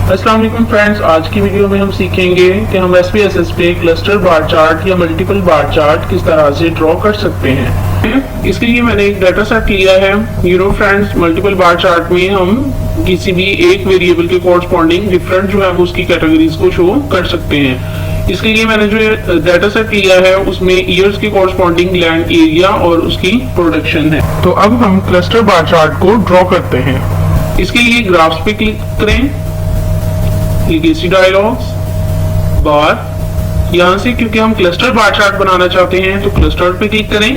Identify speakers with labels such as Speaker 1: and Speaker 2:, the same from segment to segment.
Speaker 1: अस्सलाम वालेकुम फ्रेंड्स, आज की वीडियो में हम सीखेंगे कि हम SPSS पे क्लस्टर बार चार्ट या मल्टीपल बार चार्ट किस तरह से ड्रॉ कर सकते हैं। इसके लिए मैंने एक डाटा सेट लिया है। फ्रेंड्स, मल्टीपल बार चार्ट में हम किसी भी एक वेरिएबल के कोरस्पॉन्डिंग डिफरेंट जो है वो उसकी कैटेगरीज को शो कर सकते हैं। इसके लिए मैंने जो डाटा सेट लिया है उसमें ईयर्स के कोरस्पॉन्डिंग लैंड एरिया और उसकी प्रोडक्शन है। तो अब हम क्लस्टर बार चार्ट को ड्रॉ करते हैं। इसके लिए ग्राफ्स पे क्लिक करें, लीगेसी डायलॉग्स बार, यहां से क्योंकि हम क्लस्टर बार चार्ट बनाना चाहते हैं तो क्लस्टर पे क्लिक करें,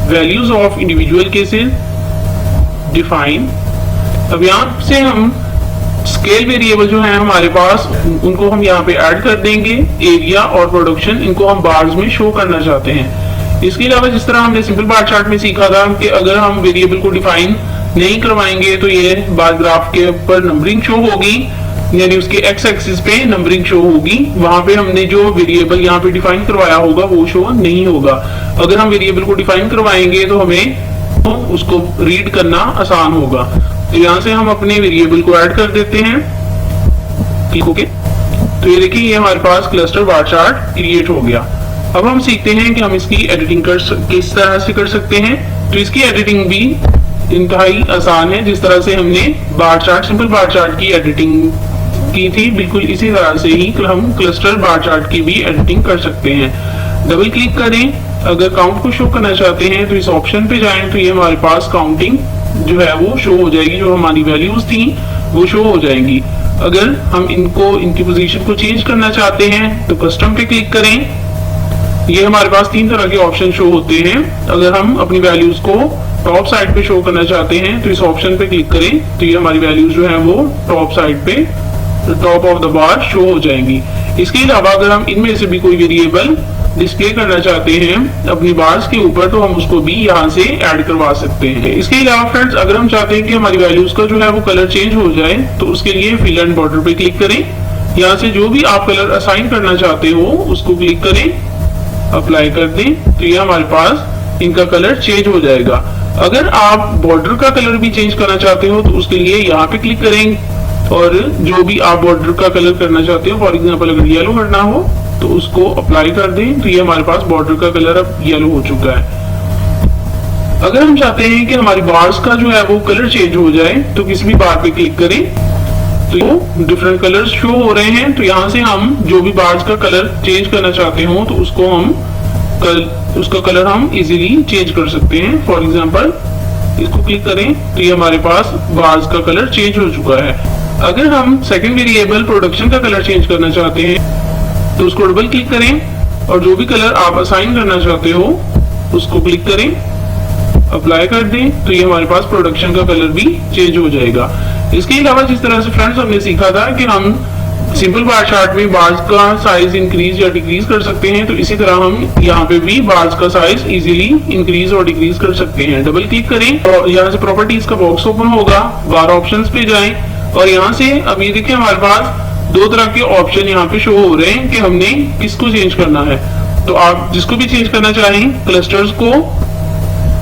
Speaker 1: values of individual cases, define. अब यहाँ से हम स्केल वेरिएबल जो है हमारे पास उनको हम यहाँ पे ऐड कर देंगे। एरिया और प्रोडक्शन इनको हम बार्स में शो करना चाहते हैं। इसके अलावा जिस तरह हमने सिंपल बार चार्ट में सीखा था कि अगर हम वेरिएबल को डिफाइन नहीं करवाएंगे तो ये बार ग्राफ के ऊपर नंबरिंग शो होगी, यानी उसके एक्स एक्सिस पे नंबरिंग शो होगी। वहां पे हमने जो वेरिएबल यहाँ पे डिफाइन करवाया होगा वो शो नहीं होगा। अगर हम वेरिएबल को डिफाइन करवाएंगे तो हमें उसको रीड करना आसान होगा। तो यहाँ से हम अपने वेरिएबल को ऐड कर देते हैं, ठीक ओके। तो ये देखिए, ये हमारे पास क्लस्टर बार चार्ट क्रिएट हो गया। अब हम सीखते हैं कि हम इसकी एडिटिंग किस तरह से कर सकते हैं। तो इसकी एडिटिंग भी इंतहाई आसान है। जिस तरह से हमने bar chart, simple bar chart की एडिटिंग की थी, बिल्कुल इसी तरह से ही हम क्लस्टर बार चार्ट की भी एडिटिंग कर सकते हैं। डबल क्लिक करें, अगर काउंट को शो करना चाहते हैं तो इस ऑप्शन पे जाएं तो ये हमारे पास काउंटिंग जो है वो शो हो जाएगी, जो हमारी वैल्यूज थी वो शो हो जाएंगी। अगर हम इनकी पोजीशन को चेंज करना चाहते हैं तो कस्टम पे क्लिक करें। ये हमारे पास तीन तरह के ऑप्शन शो होते हैं। अगर हम अपनी वैल्यूज को टॉप साइड पे शो करना चाहते हैं तो इस ऑप्शन पे क्लिक करें, तो ये हमारी वैल्यूज जो है वो टॉप साइड पे, top of the bar show हो जाएंगी। इसके अलावा अगर हम इनमें से भी कोई वेरिएबल डिस्प्ले करना चाहते हैं अपनी बार्स के ऊपर तो हम उसको भी यहाँ से ऐड करवा सकते हैं। इसके अलावा फ्रेंड्स, अगर हम चाहते हैं कि हमारी वैल्यूज का जो है वो कलर चेंज हो जाए तो उसके लिए फिल एंड बॉर्डर पे क्लिक करें। यहाँ से जो भी आप कलर असाइन करना चाहते हो उसको क्लिक करें, अप्लाई कर दें, तो ये हमारे पास इनका कलर चेंज हो जाएगा। अगर आप बॉर्डर का कलर भी चेंज करना चाहते हो तो उसके लिए यहाँ पे क्लिक करें और जो भी आप बॉर्डर का कलर करना चाहते हो, फॉर एग्जांपल अगर येलो करना हो तो उसको अप्लाई कर दें, तो ये हमारे पास बॉर्डर का कलर अब येलो हो चुका है। अगर हम चाहते हैं कि हमारी बार्स का जो है वो कलर चेंज हो जाए तो किसी भी बार पे क्लिक करें तो डिफरेंट कलर्स शो हो रहे हैं। तो यहाँ से हम जो भी बार्स का कलर चेंज करना चाहते हो तो उसका कलर हम इजीली चेंज कर सकते हैं। फॉर एग्जांपल इसको क्लिक करें तो ये हमारे पास बार्स का कलर चेंज हो चुका है। अगर हम सेकंड वेरिएबल प्रोडक्शन का कलर चेंज करना चाहते हैं तो उसको डबल क्लिक करें और जो भी कलर आप असाइन करना चाहते हो उसको क्लिक करें, अप्लाई कर दें, तो ये हमारे पास प्रोडक्शन का कलर भी चेंज हो जाएगा। इसके अलावा जिस तरह से फ्रेंड्स हमने सीखा था कि हम सिंपल बार चार्ट में बार्स का साइज इंक्रीज या डिक्रीज कर सकते हैं, तो इसी तरह हम यहाँ पे भी बार्स का साइज इजीली इंक्रीज और डिक्रीज कर सकते हैं। डबल क्लिक करें और यहाँ से प्रॉपर्टीज का बॉक्स ओपन होगा, बार ऑप्शंस पे जाएं और यहाँ से अब ये देखिए हमारे पास दो तरह के ऑप्शन यहाँ पे शो हो रहे हैं कि हमने किसको चेंज करना है। तो आप जिसको भी चेंज करना चाहें, क्लस्टर्स को,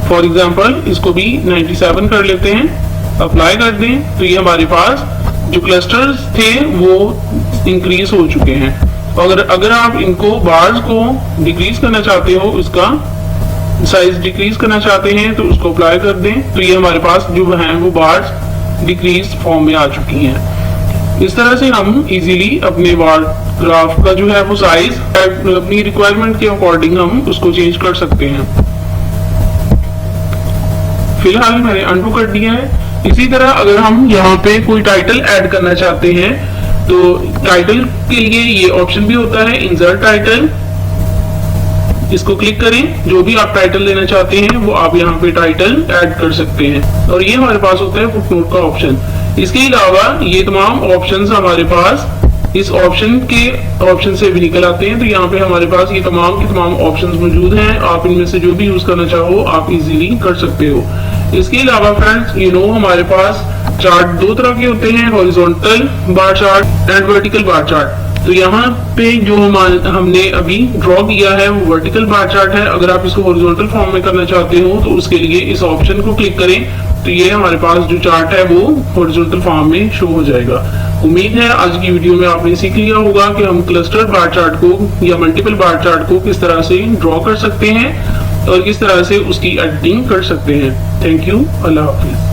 Speaker 1: फॉर एग्जांपल इसको भी 97 कर लेते हैं, अप्लाई कर दें, तो ये हमारे पास जो क्लस्टर्स थे वो इंक्रीज हो चुके हैं। अगर आप इनको बार्स को डिक्रीज करना चाहते हो, इसका साइज डिक्रीज करना चाहते हैं तो उसको अप्लाई कर दें, तो ये हमारे पास जो है वो बार्स डिक्रीज फॉर्म में आ चुकी हैं। इस तरह से हम इजीली अपने बार ग्राफ का जो है वो साइज अपनी रिक्वायरमेंट के अकॉर्डिंग हम उसको चेंज कर सकते हैं। फिलहाल मैंने अनडू कर दिया है। इसी तरह अगर हम यहाँ पे कोई टाइटल ऐड करना चाहते हैं तो टाइटल के लिए ये ऑप्शन भी होता है, इंसर्ट टाइटल। इसको क्लिक करें, जो भी आप टाइटल देना चाहते हैं वो आप यहाँ पे टाइटल ऐड कर सकते हैं और ये हमारे पास होता है फुटनोट का ऑप्शन। इसके अलावा ये तमाम ऑप्शंस हमारे पास इस ऑप्शन से भी निकल आते हैं। तो यहाँ पे हमारे पास ये तमाम के तमाम ऑप्शंस मौजूद हैं। आप इनमें से जो भी यूज करना चाहो आप इजीली कर सकते हो। इसके अलावा फ्रेंड्स, हमारे पास चार्ट दो तरह के होते हैं, horizontal bar chart and vertical bar chart. तो यहाँ पे जो हमने अभी ड्रॉ किया है वो वर्टिकल बार चार्ट है। अगर आप इसको हॉरिजॉन्टल फॉर्म में करना चाहते हो तो उसके लिए इस ऑप्शन को क्लिक करें, तो ये हमारे पास जो चार्ट है वो हॉरिजॉन्टल फॉर्म में शो हो जाएगा। उम्मीद है आज की वीडियो में आपने सीख लिया होगा कि हम क्लस्टर बार चार्ट को या मल्टीपल बार चार्ट को किस तरह से ड्रॉ कर सकते हैं और किस तरह से उसकी एडिटिंग कर सकते हैं। Thank you, Allah Hafiz.